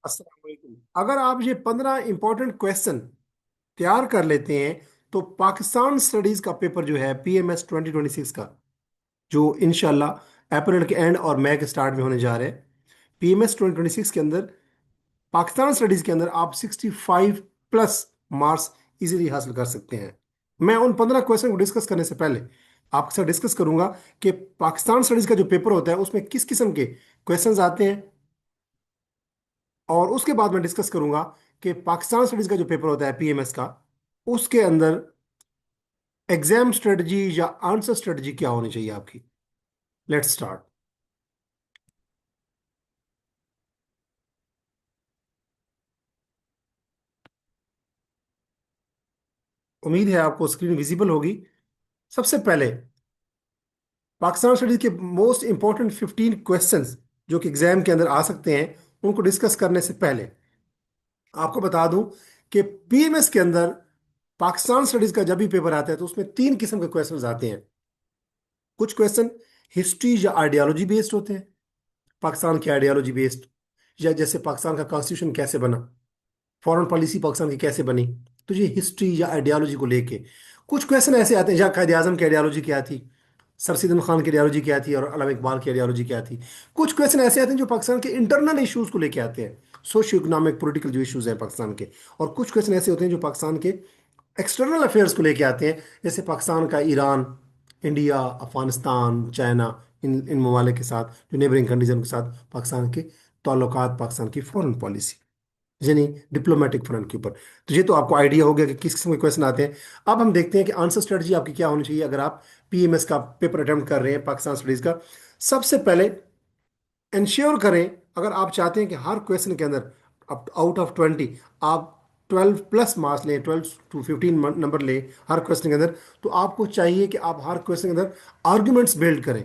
अस्सलाम वालेकुम। अगर आप ये 15 इंपॉर्टेंट क्वेश्चन तैयार कर लेते हैं तो पाकिस्तान स्टडीज का पेपर जो है पीएमएस 2026 का, जो इंशाल्लाह अप्रैल के एंड और मई के स्टार्ट में होने जा रहे हैं, पीएमएस 2026 के अंदर पाकिस्तान स्टडीज के अंदर आप 65 प्लस मार्क्स इजीली हासिल कर सकते हैं। मैं उन 15 क्वेश्चन को डिस्कस करने से पहले आपके साथ डिस्कस करूंगा कि पाकिस्तान स्टडीज का जो पेपर होता है उसमें किस किस्म के क्वेश्चंस आते हैं, और उसके बाद मैं डिस्कस करूंगा कि पाकिस्तान स्टडीज का जो पेपर होता है पीएमएस का, उसके अंदर एग्जाम स्ट्रेटजी या आंसर स्ट्रेटजी क्या होनी चाहिए आपकी। Let's start. उम्मीद है आपको स्क्रीन विजिबल होगी। सबसे पहले पाकिस्तान स्टडीज के मोस्ट इंपॉर्टेंट 15 क्वेश्चंस जो कि एग्जाम के अंदर आ सकते हैं, उनको डिस्कस करने से पहले आपको बता दूं कि पीएमएस के अंदर पाकिस्तान स्टडीज का जब भी पेपर आता है तो उसमें तीन किस्म के क्वेश्चंस आते हैं। कुछ क्वेश्चन हिस्ट्री या आइडियोलॉजी बेस्ड होते हैं, पाकिस्तान की आइडियोलॉजी बेस्ड, या जैसे पाकिस्तान का कॉन्स्टिट्यूशन कैसे बना, फॉरेन पॉलिसी पाकिस्तान की कैसे बनी, तो ये हिस्ट्री या आइडियोलॉजी को लेके कुछ क्वेश्चन ऐसे आते हैं, या कायद आजम की आइडियोलॉजी क्या थी, सर सैयद खान की आइडियोलॉजी क्या थी, और अल्लामा इकबाल की आइडियोलॉजी क्या थी। कुछ क्वेश्चन ऐसे आते हैं जो पाकिस्तान के इंटरनल इश्यूज को लेके आते हैं, सोशियो इकोनॉमिक पॉलिटिकल जो इश्यूज हैं पाकिस्तान के। और कुछ क्वेश्चन ऐसे होते हैं जो पाकिस्तान के एक्सटर्नल अफेयर्स को लेके आते हैं, जैसे पाकिस्तान का ईरान, इंडिया, अफगानिस्तान, चाइना, इन ममालिक के साथ, जो नेबरिंग कंट्रीज हैं उनके साथ पाकिस्तान के ताल्लुकात, पाकिस्तान की फॉरेन पॉलिसी यानी डिप्लोमेटिक फ्रंट के ऊपर। तो ये तो आपको आइडिया हो गया कि किस किस्म के क्वेश्चन आते हैं। अब हम देखते हैं कि आंसर स्ट्रेटजी आपकी क्या होनी चाहिए अगर आप पीएमएस का पेपर अटेम्प्ट कर रहे हैं पाकिस्तान स्टडीज का। सबसे पहले इंश्योर करें, अगर आप चाहते हैं कि हर क्वेश्चन के अंदर आउट ऑफ 20 आप 12 प्लस मार्क्स लें, 12 to 15 नंबर लें हर क्वेश्चन के अंदर, तो आपको चाहिए कि आप हर क्वेश्चन के अंदर आर्ग्यूमेंट्स बिल्ड करें।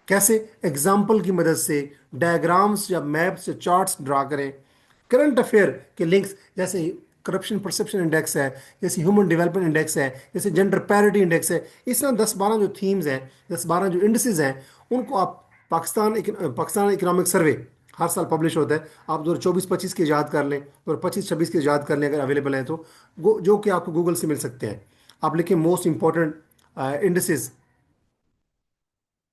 कैसे? एग्जाम्पल की मदद से, डायग्राम्स या मैप्स या चार्ट्स ड्रा करें, करंट अफेयर के लिंक्स, जैसे करप्शन परसेप्शन इंडेक्स है, जैसे ह्यूमन डेवलपमेंट इंडेक्स है, जैसे जेंडर पैरिटी इंडेक्स है। इस तरह 10-12 जो थीम्स हैं, 10-12 जो इंडिसेस हैं, उनको आप पाकिस्तान इकोनॉमिक सर्वे हर साल पब्लिश होता है, आप 2024-25 के याद कर लें और 25-26 के याद कर लें अगर अवेलेबल हैं तो, जो कि आपको गूगल से मिल सकते हैं। आप लिखें most important indices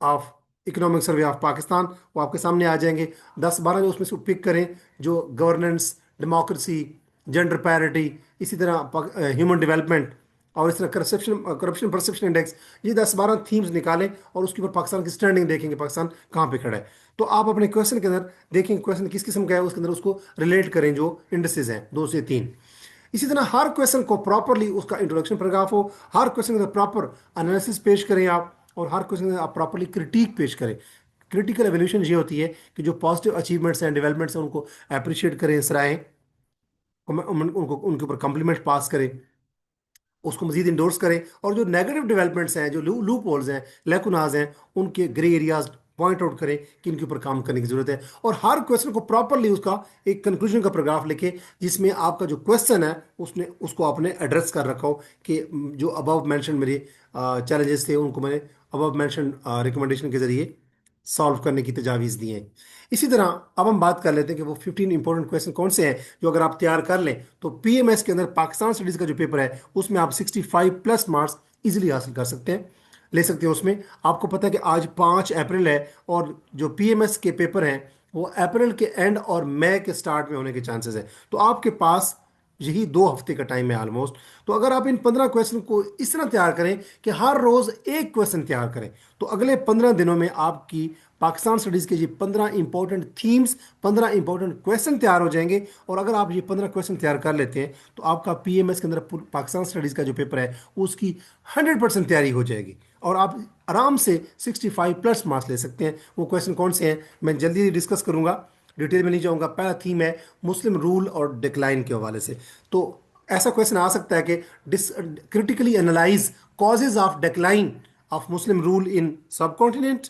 of economic survey of Pakistan, वो आपके सामने आ जाएंगे। 10-12 जो उसमें से पिक करें, जो गवर्नेंस, डेमोक्रेसी, जेंडर पैरिटी, इसी तरह ह्यूमन डेवलपमेंट, और इस तरह करप्शन परसेप्शन इंडेक्स, ये 10-12 थीम्स निकालें और उसके ऊपर पाकिस्तान की स्टैंडिंग देखेंगे, पाकिस्तान कहाँ पे खड़ा है। तो आप अपने क्वेश्चन के अंदर देखेंगे क्वेश्चन किस किस्म का है, उसके अंदर उसको रिलेट करें जो इंडेक्सेस हैं 2 से 3। इसी तरह हर क्वेश्चन को प्रॉपरली उसका इंट्रोडक्शन पैराग्राफ हो, हर क्वेश्चन का प्रॉपर एनालिसिस पेश करें आप, और हर क्वेश्चन का आप प्रॉपरली क्रिटिक पेश करें। क्रिटिकल एवोल्यूशन ये होती है कि जो पॉजिटिव अचीवमेंट्स हैं, डेवलपमेंट्स हैं, उनको अप्रिशिएट करें, सराहें, उनको उनके ऊपर कॉम्प्लीमेंट पास करें, उसको मजीद इंडोर्स करें, और जो नेगेटिव डेवलपमेंट्स हैं, जो लूप होल्स हैं, लैकुनाज हैं, उनके ग्रे एरियाज पॉइंट आउट करें कि इनके ऊपर काम करने की जरूरत है। और हर क्वेश्चन को प्रॉपरली उसका एक कंक्लूजन का पैराग्राफ लिखे, जिसमें आपका जो क्वेश्चन है उसने उसको आपने एड्रेस कर रखा हो कि जो अबव मेंशन मेरे चैलेंजेस थे उनको मैंने अबव मेंशन रिकमेंडेशन के जरिए सॉल्व करने की तजावीज़ दी हैं। इसी तरह अब हम बात कर लेते हैं कि वो 15 इंपॉर्टेंट क्वेश्चन कौन से हैं जो अगर आप तैयार कर लें तो पीएमएस के अंदर पाकिस्तान स्टडीज का जो पेपर है उसमें आप 65 प्लस मार्क्स इजीली हासिल कर सकते हैं, ले सकते हैं उसमें। आपको पता है कि आज 5 अप्रैल है, और जो पीएमएस के पेपर हैं वो अप्रैल के एंड और मई के स्टार्ट में होने के चांसेस है। तो आपके पास यही 2 हफ्ते का टाइम है ऑलमोस्ट। तो अगर आप इन 15 क्वेश्चन को इस तरह तैयार करें कि हर रोज एक क्वेश्चन तैयार करें, तो अगले 15 दिनों में आपकी पाकिस्तान स्टडीज के ये 15 इंपॉर्टेंट थीम्स, 15 इंपॉर्टेंट क्वेश्चन तैयार हो जाएंगे। और अगर आप ये 15 क्वेश्चन तैयार कर लेते हैं तो आपका पीएमएस के अंदर पाकिस्तान स्टडीज का जो पेपर है उसकी 100% तैयारी हो जाएगी, और आप आराम से 65 प्लस मार्क्स ले सकते हैं। वो क्वेश्चन कौन से हैं मैं जल्दी डिस्कस करूंगा, डिटेल में नहीं जाऊंगा। पहला थीम है मुस्लिम रूल और डिक्लाइन के हवाले से। तो ऐसा क्वेश्चन आ सकता है कि critically analyse causes of decline of Muslim rule in subcontinent,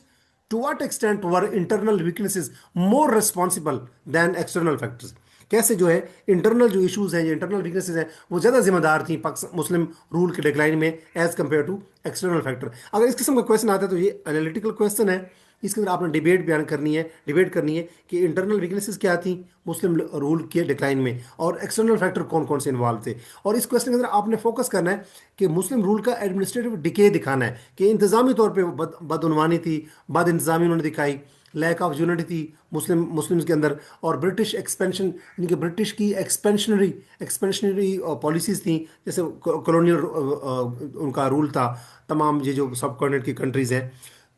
to what extent were internal weaknesses more responsible than external factors. कैसे जो है इंटरनल जो इश्यूज हैं, जो इंटरनल वीकनेसेस हैं, वो ज़्यादा जिम्मेदार थी मुस्लिम रूल के डिक्लाइन में as compare to external factor. अगर इस किस्म का क्वेश्चन आता है तो ये एनालिटिकल क्वेश्चन है, इसके अंदर आपने डिबेट करनी है कि इंटरनल वीकनेसेस क्या थी मुस्लिम रूल के डिक्लाइन में, और एक्सटर्नल फैक्टर कौन कौन से इन्वॉल्व थे। और इस क्वेश्चन के अंदर आपने फोकस करना है कि मुस्लिम रूल का एडमिनिस्ट्रेटिव डिके दिखाना है कि इंतजामी तौर पर बदउनवानी थी, बद इंतजामी उन्होंने दिखाई, लैक ऑफ यूनिटी थी मुस्लिम्स के अंदर, और ब्रिटिश एक्सपेंशन यानी कि ब्रिटिश की एक्सपेंशनरी पॉलिसीज़ थी, जैसे कॉलोनियल उनका रूल था तमाम ये जो सब कॉर्डिनेट की कंट्रीज़ हैं।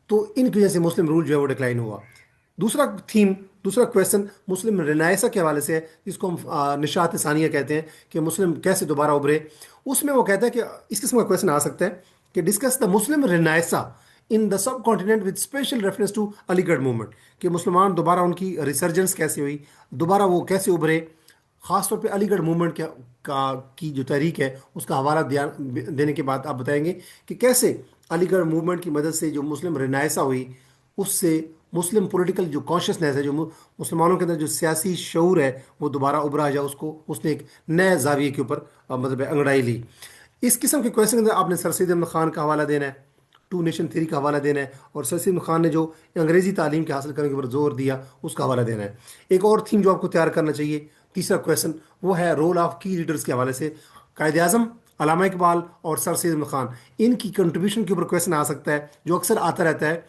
तो इनकी वजह से मुस्लिम रूल जो है वो डिक्लाइन हुआ। दूसरा थीम, दूसरा क्वेश्चन मुस्लिम रिनायसा के हवाले से है, जिसको हम निशात सानिया कहते हैं, कि मुस्लिम कैसे दोबारा उभरे। उसमें वो कहता है कि इस किस्म का क्वेश्चन आ सकता है कि discuss the Muslim renaissance in the subcontinent with special reference to Aligarh movement, कि मुसलमान दोबारा उनकी रिसर्जेंस कैसे हुई, दोबारा वो कैसे उभरे, ख़ासतौर पे अलीगढ़ मूवमेंट की जो तहरीक है उसका हवाला देने के बाद आप बताएंगे कि कैसे अलीगढ़ मूवमेंट की मदद से जो मुस्लिम रिनायसा हुई, उससे मुस्लिम पॉलिटिकल जो कॉन्शियसनेस है, जो मुसलमानों के अंदर जो सियासी शऊर है वो दोबारा उभरा, या उसको उसने एक नए जाविये के ऊपर मतलब अंगड़ाई ली। इस किस्म के क्वेश्चन के अंदर आपने सर सैयद अहमद खान का हवाला देना है, टू नेशन थ्योरी का हवाला देना है, और सर सैयद अहमद खान ने जो अंग्रेज़ी तालीम के हासिल करने के ऊपर जोर दिया उसका हवाला देना है। एक और थीम जो आपको तैयार करना चाहिए, तीसरा क्वेश्चन, वो है रोल ऑफ की लीडर्स के हवाले से। कायद आज़म, अल्लामा इकबाल और सर सैयद अहमद खान, इनकी कंट्रीब्यूशन के ऊपर क्वेश्चन आ सकता है जो अक्सर आता रहता है।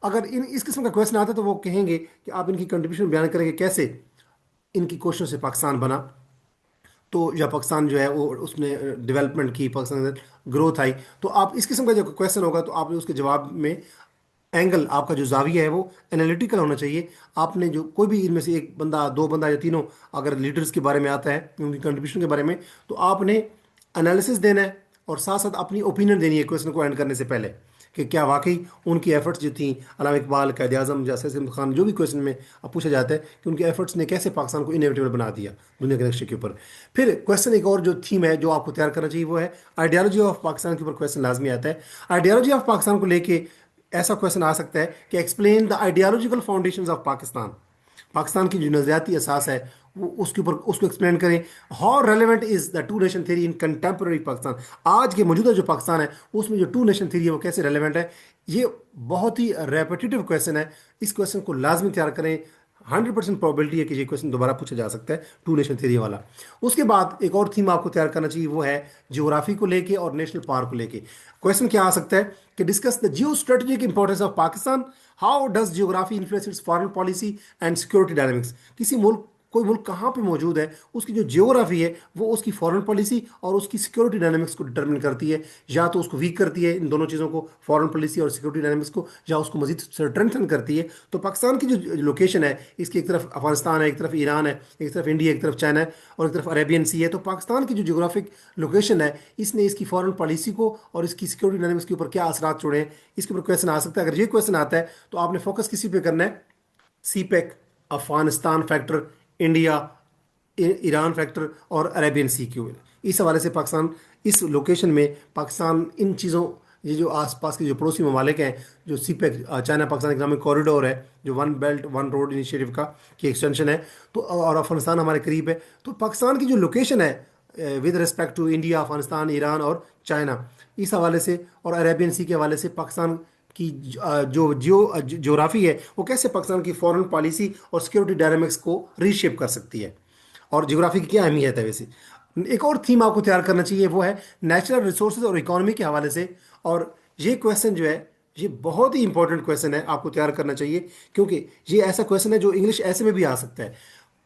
अगर इन इस किस्म का क्वेश्चन आता है तो वो कहेंगे कि आप इनकी कंट्रीब्यूशन बयान करेंगे कैसे इनकी कोशिशों से पाकिस्तान बना, तो या पाकिस्तान जो है वो उसने डेवलपमेंट की, पाकिस्तान के अंदर ग्रोथ आई। तो आप इस किस्म का जो क्वेश्चन होगा तो आपने उसके जवाब में एंगल, आपका जो जाविया है वो एनालिटिकल होना चाहिए। आपने जो कोई भी इनमें से एक बंदा, दो बंदा या तीनों अगर लीडर्स के बारे में आता है, उनकी कंट्रीब्यूशन के बारे में, तो आपने एनालिसिस देना है और साथ साथ अपनी ओपिनियन देनी है क्वेश्चन को एंड करने से पहले, कि क्या वाकई उनकी एफर्ट्स जो थी, अल्लामा इकबाल, कायद आज़म, जैसे सैयद खान, जो भी क्वेश्चन में अब पूछा जाता है कि उनके एफर्ट्स ने कैसे पाकिस्तान को इनएविटेबल बना दिया दुनिया के नक्शे के ऊपर। फिर क्वेश्चन एक और जो थीम है जो आपको तैयार करना चाहिए वो है आइडियालॉजी ऑफ पाकिस्तान के ऊपर क्वेश्चन लाजमी आता है। आइडियालॉजी ऑफ पाकिस्तान को लेके ऐसा क्वेश्चन आ सकता है कि explain the ideological foundations of Pakistan, Pakistan की जो नज़रियाती असास है वो उसके ऊपर उसको एक्सप्लेन करें। How relevant is the two nation theory in contemporary Pakistan, आज के मौजूदा जो पाकिस्तान है उसमें जो टू नेशन थ्योरी है वो कैसे रेलेवेंट है। ये बहुत ही रेपिटेटिव क्वेश्चन है, इस क्वेश्चन को लाजमी तैयार करें। 100% प्रोबेबिलिटी है कि ये क्वेश्चन दोबारा पूछा जा सकता है, टू नेशन थ्योरी वाला। उसके बाद एक और थीम आपको तैयार करना चाहिए, वो है जियोग्राफी को लेके और नेशनल पार्क को लेके। क्वेश्चन क्या आ सकता है कि discuss the geo strategic importance of Pakistan, how does geography influence it's foreign policy and security dynamics. किसी मुल्क, कोई मुल्क कहाँ पे मौजूद है, उसकी जो जियोग्राफी है वो उसकी फॉरेन पॉलिसी और उसकी सिक्योरिटी डायनामिक्स को डिटरमिन करती है, या तो उसको वीक करती है इन दोनों चीज़ों को, फॉरेन पॉलिसी और सिक्योरिटी डायनामिक्स को, या उसको मजीद स्ट्रेंथन करती है। तो पाकिस्तान की जो लोकेशन है, इसकी एक तरफ अफगानिस्तान है, एक तरफ ईरान है, एक तरफ इंडिया, एक तरफ चाइना है, और एक तरफ अरेबियन सी है। तो पाकिस्तान की जो जियोग्राफिक लोकेशन है, इसने इसकी फॉरेन पॉलिसी को और इसकी सिक्योरिटी डायनामिक्स के ऊपर क्या असरात छोड़े हैं, इसके ऊपर क्वेश्चन आ सकता है। अगर ये क्वेश्चन आता है तो आपने फोकस किसी पे करना है, CPEC, Afghanistan factor, India, Iran factor और अरेबियन सी क्यू। इस हवाले से पाकिस्तान इस लोकेशन में, पाकिस्तान इन चीज़ों, ये जो आसपास के जो पड़ोसी ममालिक हैं, जो CPEC China Pakistan economic corridor है, जो one belt one road initiative का की एक्सटेंशन है, तो और अफगानिस्तान हमारे करीब है। तो पाकिस्तान की जो लोकेशन है with respect to India, Afghanistan, Iran और चाइना, इस हवाले से और अरेबियन सी के हवाले से पाकिस्तान की जो जियोग्राफी है वो कैसे पाकिस्तान की फॉरेन पॉलिसी और सिक्योरिटी डायनामिक्स को रीशेप कर सकती है, और ज्योग्राफी की क्या अहमियत है। वैसे एक और थीम आपको तैयार करना चाहिए वो है नेचुरल रिसोर्सेज और इकोनॉमी के हवाले से। और ये क्वेश्चन जो है ये बहुत ही इंपॉर्टेंट क्वेश्चन है, आपको तैयार करना चाहिए, क्योंकि ये ऐसा क्वेश्चन है जो इंग्लिश ऐसे में भी आ सकता है।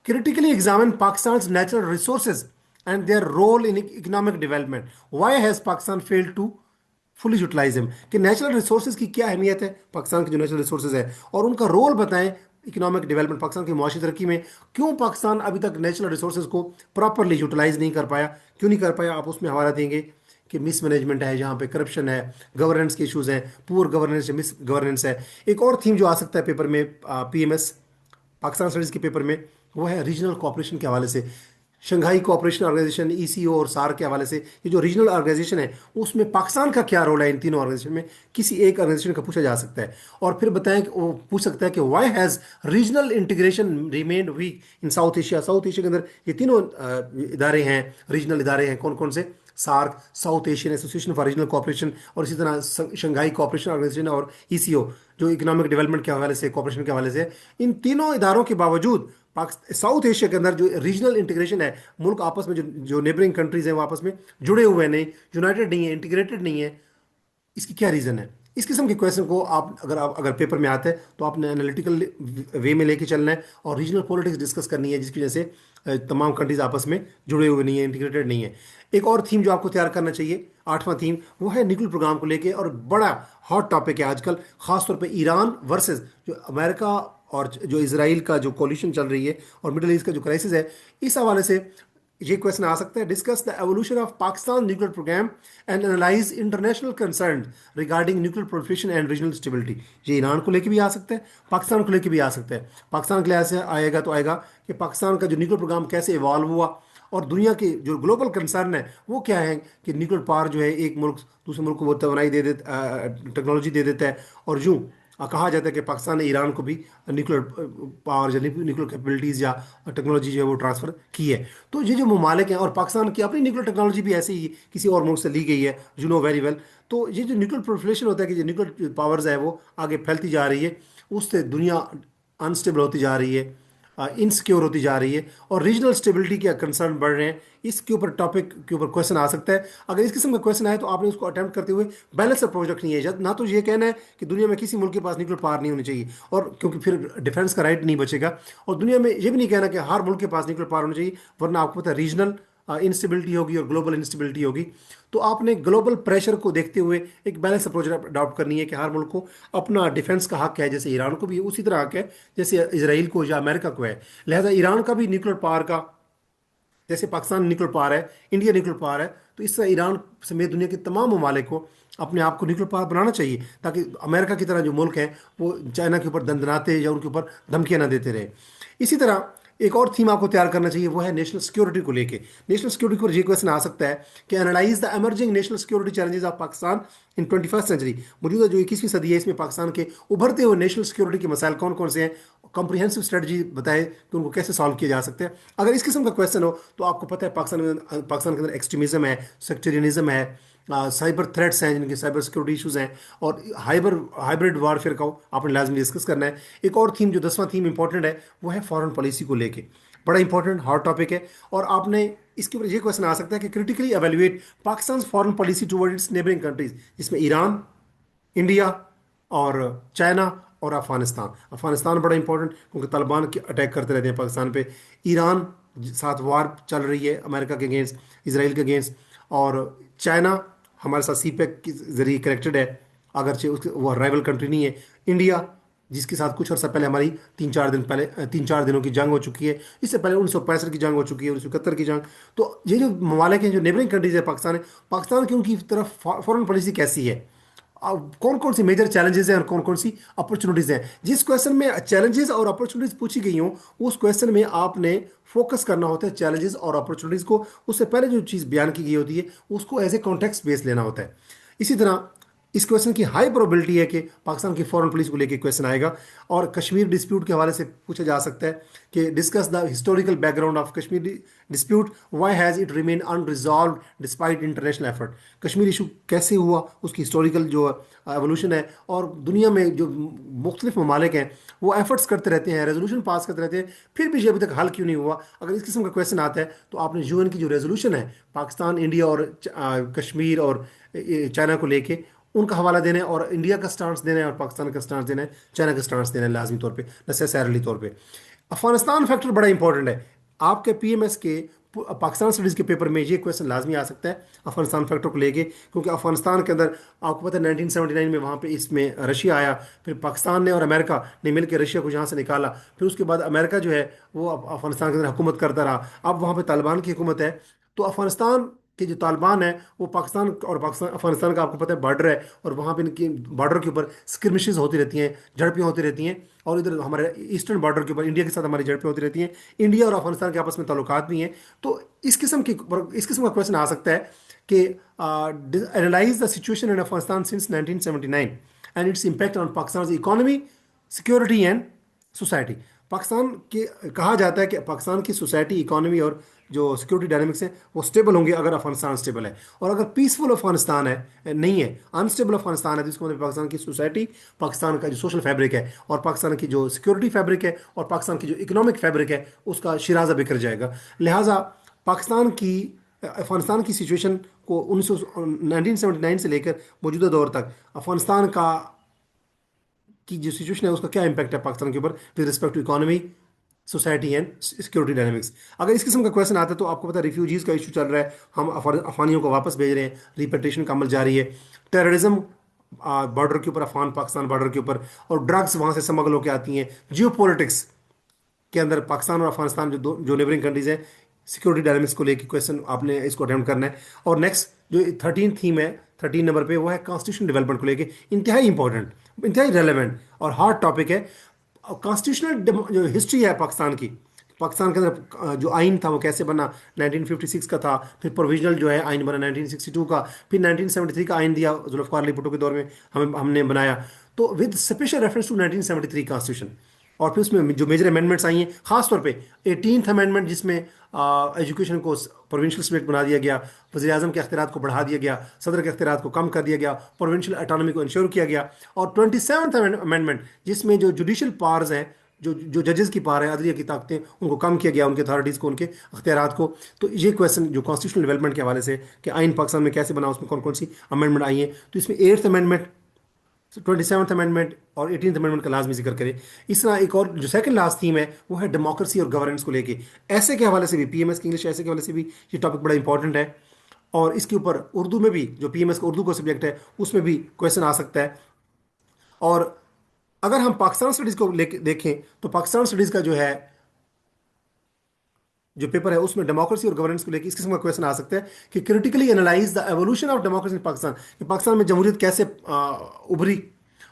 Critically examine Pakistan natural resources and their role in economic development, why has Pakistan failed to fully utilise him, कि नेचुरल रिसोर्सेज की क्या अहमियत है, पाकिस्तान के जो नेचुरल रिसोर्सेज है और उनका रोल बताएं इकोनॉमिक डेवलपमेंट, पाकिस्तान की मुआशी तरक्की में। क्यों पाकिस्तान अभी तक नेचुरल रिसोर्सेज को प्रॉपरली यूटिलाइज नहीं कर पाया, क्यों नहीं कर पाया, आप उसमें हवाला देंगे कि मिस मैनेजमेंट है, जहाँ पे करप्शन है, गवर्नेंस के इशूज़ हैं, पुअर गवर्नेंस है, मिस गवर्नेंस है। एक और थीम जो आ सकता है पेपर में, पीएमएस पाकिस्तान स्टडीज़ के पेपर में, वो है रीजनल कोऑपरेशन के हवाले से। शंघाई कोऑपरेशन ऑर्गेनाइजेशन, ईसीओ और सार्क के हवाले से ये जो रीजनल ऑर्गेनाइजेशन है उसमें पाकिस्तान का क्या रोल है, इन तीनों ऑर्गेनाइजेशन में किसी एक ऑर्गेनाइजेशन का पूछा जा सकता है। और फिर बताएं कि वो पूछ सकता है कि why has regional integration remained weak in South Asia. South Asia के अंदर ये तीनों इदारे हैं, रीजनल इदारे हैं, कौन कौन से, SAARC, South Asian Association for Regional Cooperation, और इसी तरह शंघाई कोऑपरेशन ऑर्गेनाइजेशन और ईसीओ जो इकोनॉमिक डेवलपमेंट के हवाले से, कोऑपरेशन के हवाले से, इन तीनों इदारों के बावजूद साउथ एशिया के अंदर जो रीजनल इंटीग्रेशन है, मुल्क आपस में जो जो नेबरिंग कंट्रीज हैं वो आपस में जुड़े हुए नहीं, यूनाइटेड नहीं है, इंटीग्रेटेड नहीं है, इसकी क्या रीज़न है? इस किस्म के क्वेश्चन को आप अगर पेपर में आते हैं तो आपने एनालिटिकल वे में लेके चलना है और रीजनल पॉलिटिक्स डिस्कस करनी है, जिसकी वजह से तमाम कंट्रीज आपस में जुड़े हुए नहीं है, इंटीग्रेटेड नहीं है। एक और थीम जो आपको तैयार करना चाहिए, आठवां थीम, वो है न्यूक्लियर प्रोग्राम को लेके, और बड़ा हॉट टॉपिक है आजकल, खासतौर पे ईरान वर्सेस जो अमेरिका और जो इसराइल का जो कोलिशन चल रही है और मिडल ईस्ट का जो क्राइसिस है, इस हवाले से ये क्वेश्चन आ सकता है। Discuss the evolution of Pakistan nuclear programme and analyse international concern regarding nuclear proliferation and regional stability. ये ईरान को लेके भी आ सकता है, पाकिस्तान को लेके भी आ सकता है। पाकिस्तान के लिए ऐसे आएगा तो आएगा कि पाकिस्तान का जो न्यूक्लियर प्रोग्राम कैसे इवॉल्व हुआ, और दुनिया के जो ग्लोबल कंसर्न है वो क्या है कि न्यूक्लियर पावर जो है एक मुल्क दूसरे मुल्क को वो तवानाई दे देता, टेक्नोलॉजी दे देता है, और यूँ कहा जाता है कि पाकिस्तान ने ईरान को भी न्यूक्लियर पावर या न्यूक्लियर कैपेबिलिटीज़ या टेक्नोलॉजी जो है वो ट्रांसफ़र की है। तो ये जो ममालिक हैं, और पाकिस्तान की अपनी न्यूक्लियर टेक्नोलॉजी भी ऐसे ही किसी और मुल्क से ली गई है, यू नो वेरी वेल। तो ये जो न्यूक्लियर प्रोलिफरेशन होता है कि जो न्यूक्लियर पावर्स है वो आगे फैलती जा रही है, उससे दुनिया अनस्टेबल होती जा रही है, इनसिक्योर होती जा रही है, और रीजनल स्टेबिलिटी के कंसर्न बढ़ रहे हैं। इसके ऊपर टॉपिक के ऊपर क्वेश्चन आ सकता है। अगर इस किस्म का क्वेश्चन आए तो आपने उसको अटेम्प्ट करते हुए बैलेंस अप्रोच रखनी है। ना तो ये कहना है कि दुनिया में किसी मुल्क के पास न्यूक्लियर पावर नहीं होनी चाहिए, और क्योंकि फिर डिफेंस का राइट नहीं बचेगा, और दुनिया में ये भी नहीं कहना कि हर मुल्क के पास न्यूक्लियर पावर होनी चाहिए, वरना आपको पता है रीजनल इंस्टेबिलिटी होगी और ग्लोबल इंस्टेबिलिटी होगी। तो आपने ग्लोबल प्रेशर को देखते हुए एक बैलेंस अप्रोच अडॉप्ट करनी है कि हर मुल्क को अपना डिफेंस का हक है, जैसे ईरान को भी उसी तरह हक है जैसे इसराइल को या अमेरिका को है। लिहाजा ईरान का भी न्यूक्लियर पावर का, जैसे पाकिस्तान न्यूक्लियर पावर है, इंडिया न्यूक्लियर पावर है, तो इस तरह ईरान समेत दुनिया के तमाम ममालिक को अपने आप को न्यूक्लियर पावर बनाना चाहिए, ताकि अमेरिका की तरह जो मुल्क हैं वो चाइना के ऊपर दंदनाते या उनके ऊपर धमकियां ना देते रहे। इसी तरह एक और थीम आपको तैयार करना चाहिए, वो है नेशनल सिक्योरिटी को लेके। नेशनल सिक्योरिटी पर ये क्वेश्चन आ सकता है कि analyse the emerging national security challenges of Pakistan in 21st century. मौजूदा जो 21वीं सदी है, इसमें पाकिस्तान के उभरते हुए नेशनल सिक्योरिटी के मसाइल कौन कौन से हैं, कॉम्प्रिहेंसिव स्ट्रेटजी बताए कि उनको कैसे सॉल्व किए जा सकते हैं। अगर इस किस्म का क्वेश्चन हो तो आपको पता है पाकिस्तान के अंदर एक्सट्रीमिज्म है, सेक्टेरियनिज्म है, साइबर थ्रेट्स हैं जिनके साइबर सिक्योरिटी इशूज़ हैं, और हाइब्रिड वारफेयर का आपने लाजमी डिस्कस करना है। एक और थीम जो 10वां थीम इंपॉर्टेंट है वो है फॉरेन पॉलिसी को लेके, बड़ा इंपॉर्टेंट हॉट टॉपिक है। और आपने इसके ऊपर ये क्वेश्चन आ सकता है कि critically evaluate Pakistan foreign policy toward it's neighbouring countries, जिसमें ईरान, इंडिया और चाइना और अफगानिस्तान। अफगानिस्तान बड़ा इंपॉर्टेंट क्योंकि तालिबान के अटैक करते रहते हैं पाकिस्तान पे। ईरान साथ वार चल रही है अमेरिका के अगेंस्ट, इसराइल के अगेंस्ट, और चाइना हमारे साथ सी पैक के जरिए कनेक्टेड है, अगरचे उसके वो राइवल कंट्री नहीं है। इंडिया जिसके साथ कुछ अर्सा पहले हमारी 3-4 दिनों की जंग हो चुकी है, इससे पहले 1965 की जंग हो चुकी है, 1971 की जंग। तो ये जो ममालिक हैं, जो नेबरिंग कंट्रीज है पाकिस्तान है, पाकिस्तान की उनकी तरफ फॉरेन पॉलिसी कैसी है, कौन कौन सी मेजर चैलेंजेस हैं और कौन कौन सी अपॉर्चुनिटीज हैं। जिस क्वेश्चन में चैलेंजेस और अपॉर्चुनिटीज पूछी गई हों, उस क्वेश्चन में आपने फोकस करना होता है चैलेंजेस और अपॉर्चुनिटीज को, उससे पहले जो चीज़ बयान की गई होती है उसको एज ए कॉन्टेक्स्ट बेस लेना होता है। इसी तरह इस क्वेश्चन की हाई प्रोबेबिलिटी है कि पाकिस्तान की फॉरेन पॉलिसी को लेकर क्वेश्चन आएगा, और कश्मीर डिस्प्यूट के हवाले से पूछा जा सकता है कि discuss the historical background of Kashmir dispute, why has it remain unresolved despite international effort. Kashmir issue कैसे हुआ, उसकी हिस्टोरिकल जो एवोल्यूशन है, और दुनिया में जो मुख्तलिफ ममालिक हैं वो एफर्ट्स करते रहते हैं, रेजोल्यूशन पास करते रहते हैं, फिर भी ये अभी तक हल क्यों नहीं हुआ। अगर इस किस्म का क्वेश्चन आता है तो आपने यूएन की जो रेजोल्यूशन है पाकिस्तान, इंडिया और कश्मीर और चाइना को लेके, उनका हवाला देना है, और इंडिया का स्टांस देना है और पाकिस्तान का स्टांस देना है, चाइना का स्टांस देना है लाजमी तौर पे, नेसेसरली तौर पे। अफगानिस्तान फैक्टर बड़ा इंपॉर्टेंट है। आपके पीएमएस के पाकिस्तान स्टडीज़ के पेपर में ये क्वेश्चन लाजमी आ सकता है अफगानिस्तान फैक्टर को लेके, क्योंकि अफगानिस्तान के अंदर आपको पता है 1979 में वहाँ पे इसमें रशिया आया, फिर पाकिस्तान ने और अमेरिका ने मिलकर रशिया को यहाँ से निकाला, फिर उसके बाद अमेरिका जो है वो अफगानिस्तान के अंदर हुकूमत करता रहा। अब वहाँ पे तालिबान की हुकूमत है। तो अफगानिस्तान के जो तालिबान है वो पाकिस्तान अफगानिस्तान का आपको पता है बॉर्डर है, और वहाँ पे इनकी बॉर्डर के ऊपर स्क्रिमिशेस होती रहती हैं, झड़पें होती रहती हैं, और इधर हमारे ईस्टर्न बॉर्डर के ऊपर इंडिया के साथ हमारी झड़पें होती रहती हैं। इंडिया और अफगानिस्तान के आपस में ताल्लुकात भी हैं। तो इस किस्म का क्वेश्चन आ सकता है कि analyse the situation in Afghanistan since 1979 and its impact on Pakistan economy, security and society. Pakistan के कहा जाता है कि पाकिस्तान की सोसाइटी, इकोनॉमी और जो सिक्योरिटी डायनामिक्स हैं वो स्टेबल होंगे अगर अफगानिस्तान स्टेबल है। और अगर पीसफुल अफगानिस्तान है नहीं है, अनस्टेबल अफगानिस्तान है, तो इसको मतलब पाकिस्तान की सोसाइटी, पाकिस्तान का जो सोशल फैब्रिक है और पाकिस्तान की जो सिक्योरिटी फैब्रिक है और पाकिस्तान की जो इकोनॉमिक फैब्रिक है उसका शिराजा बिखर जाएगा। लिहाजा पाकिस्तान की अफगानिस्तान की सिचुएशन को 1979 से लेकर मौजूदा दौर तक अफगानिस्तान का की जो सिचुएशन है उसका क्या इम्पैक्ट है पाकिस्तान के ऊपर with respect to economy, society and security dynamics. अगर इस किस्म का क्वेश्चन आता है तो आपको पता है रिफ्यूजीज का इशू चल रहा है, हम अफगानियों को वापस भेज रहे हैं, रिपेट्रिएशन का अमल जारी है, टेररिज्म बॉर्डर के ऊपर, अफगान पाकिस्तान बॉर्डर के ऊपर, और ड्रग्स वहाँ से स्मगल होकर आती हैं, जियो पॉलिटिक्स के अंदर पाकिस्तान और अफगानिस्तान जो नेबरिंग कंट्रीज हैं, सिक्योरिटी डायनामिक्स को लेकर क्वेश्चन आपने इसको अटेम्प्ट करना है। और नेक्स्ट जो 13 थीम है 13 नंबर पे, वो है कॉन्स्टिट्यूशन डेवलपमेंट को लेकर, इंतहाई इंपॉर्टेंट, इंतहाई रेलेवेंट और हार्ड टॉपिक है। कॉन्स्टिट्यूशनल जो हिस्ट्री है पाकिस्तान की, पाकिस्तान के अंदर जो आइन था वो कैसे बना, 1956 का था, फिर प्रोविजनल जो है आइन बना 1962 का, फिर 1973 का आइन दिया जुल्फ़िकार अली भुट्टो के दौर में हमने बनाया, तो with special reference to 1973 constitution. और फिर उसमें जो मेजर अमेंडमेंट्स आई हैं, खासतौर पे 18th अमेंडमेंट जिसमें एजुकेशन को प्रोविंशियल स्टेट बना दिया गया, वज़ीर आज़म के अख्तियारात को बढ़ा दिया गया, सदर के अख्तियारात को कम कर दिया गया, प्रोविंशियल ऑटोनॉमी को इंश्योर किया गया। और 27th अमेंडमेंट जिसमें जो जुडिशल पावर्स हैं, जो जो जजेस की पावर है, अदलिया की ताकतें, उनको कम किया गया, उनके अथॉरिटीज़ को, उनके अख्तियारात को। तो ये क्वेश्चन जो कॉन्स्टिट्यूशनल डेवलपमेंट के हवाले से कि आइन पाकिस्तान में कैसे बना, उसमें कौन कौन सी अमेंडमेंट आई हैं, तो इसमें 8th अमेंडमेंट, 27th अमेंडमेंट और 18th अमेंडमेंट का लाजमी जिक्र करें। इस तरह एक और जो सेकंड लास्ट थीम है वो है डेमोक्रेसी और गवर्नेंस को लेके। ऐसे के हवाले से भी पीएमएस की इंग्लिश ऐसे के हवाले से भी ये टॉपिक बड़ा इंपॉर्टेंट है। और इसके ऊपर उर्दू में भी, जो पीएमएस का उर्दू का सब्जेक्ट है, उसमें भी क्वेश्चन आ सकता है। और अगर हम पाकिस्तान स्टडीज़ को लेके देखें तो पाकिस्तान स्टडीज़ का जो है जो पेपर है उसमें डेमोक्रेसी और गवर्नेंस को लेकर इस किस्म का क्वेश्चन आ सकता है कि critically analyse the evolution of democracy in Pakistan, कि पाकिस्तान में जमहूरियत कैसे उभरी,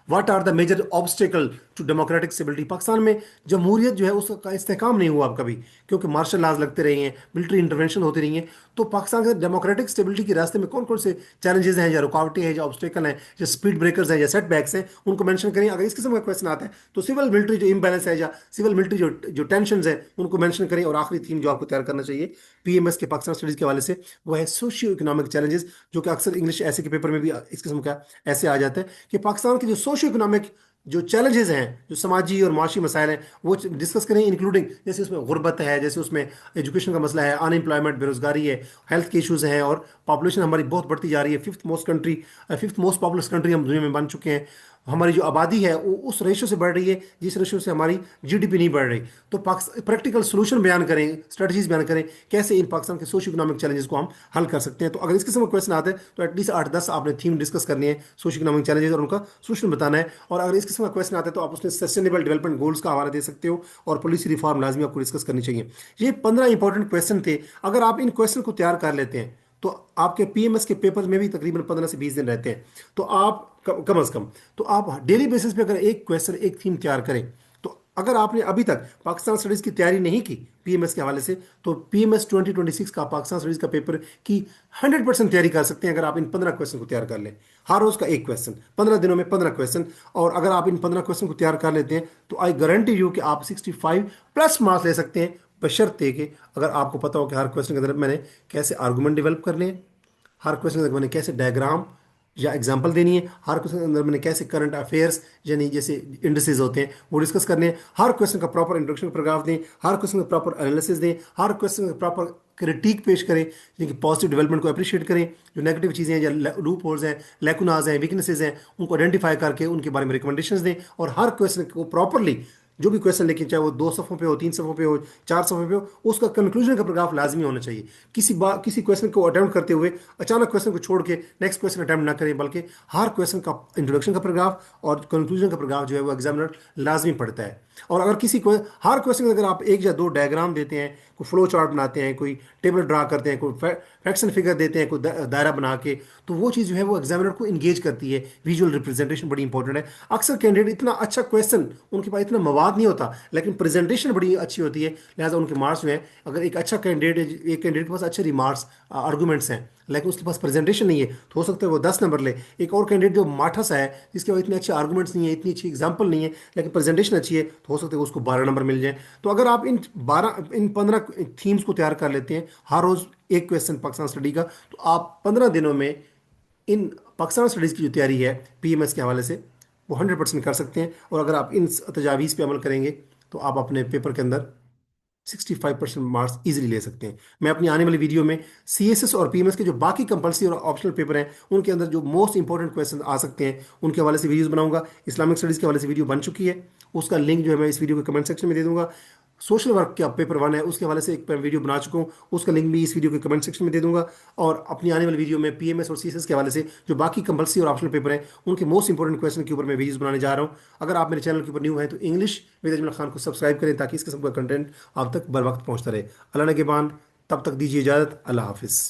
what are the major obstacle to democratic stability. Pakistan में जमहूरियत जो है उसका इस्तेहकाम नहीं हुआ अब कभी, क्योंकि मार्शल लॉज लगते रहे हैं, मिलिट्री इंटरवेंशन होती रही हैं। तो पाकिस्तान के डेमोक्रेटिक स्टेबिलिटी के रास्ते में कौन कौन से चैलेंजेस हैं, या रुकावटें हैं, या ऑब्स्टेकल हैं, या स्पीड ब्रेकर्स हैं, या सेटबैक्स हैं, उनको मेंशन करें। अगर इस किस्म का क्वेश्चन आता है तो सिविल मिलिट्री जो इम्बैलेंस है, या सिविल मिलिट्री जो टेंशन है, उनको मेंशन करें। और आखिरी थीम जो आपको तैयार करना चाहिए पीएमएस के पाकिस्तान स्टडीज के हवाले से, वो है सोशियो इकोनॉमिक चैलेंजेस, जो कि अक्सर इंग्लिश ऐसे के पेपर में भी इस किस्म का ऐसे आ जाता है कि पाकिस्तान के जो सोशियो इकोनॉमिक जो चैलेंजेस हैं, जो समाजी और माशी मसाइल हैं, वो डिस्कस करें, इंक्लूडिंग जैसे उसमें गुर्बत है, जैसे उसमें एजुकेशन का मसला है, अनएम्प्लॉयमेंट, बेरोजगारी है, हेल्थ के इश्यूज हैं, और पॉपुलेशन हमारी बहुत बढ़ती जा रही है, फिफ्थ मोस्ट पॉपुलस कंट्री हम दुनिया में बन चुके हैं। हमारी जो आबादी है वो उस रेशो से बढ़ रही है जिस रेशो से हमारी जीडीपी नहीं बढ़ रही। तो प्रैक्टिकल सोल्यूशन बयान करें, स्ट्रेटजीज बयान करें, कैसे इन पाकिस्तान के सोशो इकोनॉमिक चैलेंजेस को हम हल कर सकते हैं। तो अगर इस किस्म का क्वेश्चन आता है तो एटलीस्ट 8-10 आपने थीम डिस्कस करनी है, सोशो इकोनॉमिक चैलेंजेस, और उनका सोल्यूशन बताना है। और अगर इस किस्म का क्वेश्चन आता है तो आप उसमें सस्टेनेबल डेवलपमेंट गोल्स का हवाला दे सकते हो, और पॉलिसी रिफॉर्म लाजमी आपको डिस्कस करनी चाहिए। ये 15 इंपॉर्टेंट क्वेश्चन थे। अगर आप इन क्वेश्चन को तैयार कर लेते हैं तो आपके पीएमएस के पेपर में भी तकरीबन 15 से 20 दिन रहते हैं। तो आप कम से कम तो आप डेली बेसिस पे अगर एक क्वेश्चन, एक थीम तैयार करें, तो अगर आपने अभी तक पाकिस्तान स्टडीज़ की तैयारी नहीं की पीएमएस के हवाले से, तो पीएमएस 2026 का पाकिस्तान स्टडीज़ का पेपर की 100% तैयारी कर सकते हैं अगर आप इन 15 क्वेश्चन को तैयार कर लें। हर रोज़ का एक क्वेश्चन, 15 दिनों में 15 क्वेश्चन। और अगर आप इन 15 क्वेश्चन को तैयार कर लेते हैं तो आई गारंटी यू कि आप 65+ मार्क्स ले सकते हैं, बशर्ते कि अगर आपको पता हो कि हर क्वेश्चन के अंदर मैंने कैसे आर्गूमेंट डेवलप करने हैं, हर क्वेश्चन के अंदर मैंने कैसे डायग्राम या एग्जाम्पल देनी है, हर क्वेश्चन के अंदर मैंने कैसे करंट अफेयर्स यानी जैसे इंडस्ट्रीज होते हैं वो डिस्कस करने हैं, हर क्वेश्चन का प्रॉपर इंट्रोडक्शन पैराग्राफ दें, हर क्वेश्चन का प्रॉपर एनालिसिस दें, हर क्वेश्चन का प्रॉपर क्रिटिक पेश करें, जिनकी पॉजिटिव डेवलपमेंट को अप्रिशिएट करें, जो नेगेटिव चीज़ें हैं, या लूप होल्स हैं, लैकुनाज हैं, वीकनेसेस हैं, उनको आइडेंटिफाई करके उनके बारे में रिकमेंडेशंस दें। और हर क्वेश्चन को प्रॉपरली, जो भी क्वेश्चन लेकिन चाहे वो 2 सफ़ों पे हो, 3 सफ़ों पे हो, 4 सफ़ों पे हो, उसका कंक्लूजन का पैराग्राफ लाजमी होना चाहिए। किसी क्वेश्चन को अटेम्प्ट करते हुए अचानक क्वेश्चन को छोड़ के नेक्स्ट क्वेश्चन अटेम्प्ट ना करें, बल्कि हर क्वेश्चन का इंट्रोडक्शन का पैराग्राफ और कंक्लूजन का पैराग्राफ जो है वो एग्जामिनर लाजमी पढ़ता है। और अगर हर क्वेश्चन अगर आप 1 या 2 डायग्राम देते हैं, कोई फ्लो चार्ट बनाते हैं, कोई टेबल ड्रा करते हैं, कोई फैक्ट्स एंड फिगर देते हैं, कोई दायरा बना के, तो वो चीज़ जो है वो एग्जामिनर को इंगेज करती है। विजुअल रिप्रेजेंटेशन बड़ी इंपॉर्टेंट है। अक्सर कैंडिडेट इतना अच्छा क्वेश्चन, उनके पास इतना मवाद बात नहीं होता, लेकिन प्रेजेंटेशन बड़ी अच्छी होती है, लिहाजा उनके मार्क्स जो है, अगर एक अच्छा कैंडिडेट है, एक कैंडिडेट के पास अच्छे रिमार्क्स आर्गूमेंट्स हैं, लेकिन उसके पास प्रेजेंटेशन नहीं है, तो हो सकता है वो 10 नंबर ले। एक और कैंडिडेट जो माठा सा है, जिसके पास इतने अच्छे आर्गूमेंट्स नहीं है, इतनी अच्छी एग्जाम्पल नहीं है, लेकिन प्रेजेंटेशन अच्छी है, तो हो सकता है उसको 12 नंबर मिल जाए। तो अगर आप इन 15 थीम्स को तैयार कर लेते हैं, हर रोज एक क्वेश्चन पाकिस्तान स्टडी का, तो आप 15 दिनों में इन पाकिस्तान स्टडीज़ की जो तैयारी है पीएमएस के हवाले से, वो 100% कर सकते हैं। और अगर आप इन तजावीज़ पे अमल करेंगे, तो आप अपने पेपर के अंदर 65% मार्क्स इजीली ले सकते हैं। मैं अपनी आने वाली वीडियो में सीएसएस और पीएमएस के जो बाकी कंपलसरी और ऑप्शनल पेपर हैं, उनके अंदर जो मोस्ट इंपॉर्टेंट क्वेश्चन आ सकते हैं, उनके हवाले से वीडियोस बनाऊंगा। इस्लामिक स्टडीज़ के हवाले से वीडियो बन चुकी है, उसका लिंक जो है मैं इस वीडियो के कमेंट सेक्शन में दे दूंगा। सोशल वर्क का पेपर 1 है, उसके हवाले से एक वीडियो बना चुका हूँ, उसका लिंक भी इस वीडियो के कमेंट सेक्शन में दे दूंगा। और अपनी आने वाली वीडियो में पीएमएस और सीएसएस के हवाले से जो बाकी कंपलसरी और ऑप्शनल पेपर हैं, उनके मोस्ट इंपॉर्टेंट क्वेश्चन के ऊपर मैं वीडियोस बनाने जा रहा हूँ। अगर आप मेरे चैनल के ऊपर न्यू हैं, तो इंग्लिश विद अजमल खान को सब्सक्राइब करें, ताकि इस किस्म का कंटेंट आप तक बर वक्त पहुंचता रहे। अल्लाह ने के बाद, तब तक दीजिए इजाज़त। अल्लाह हाफिज़।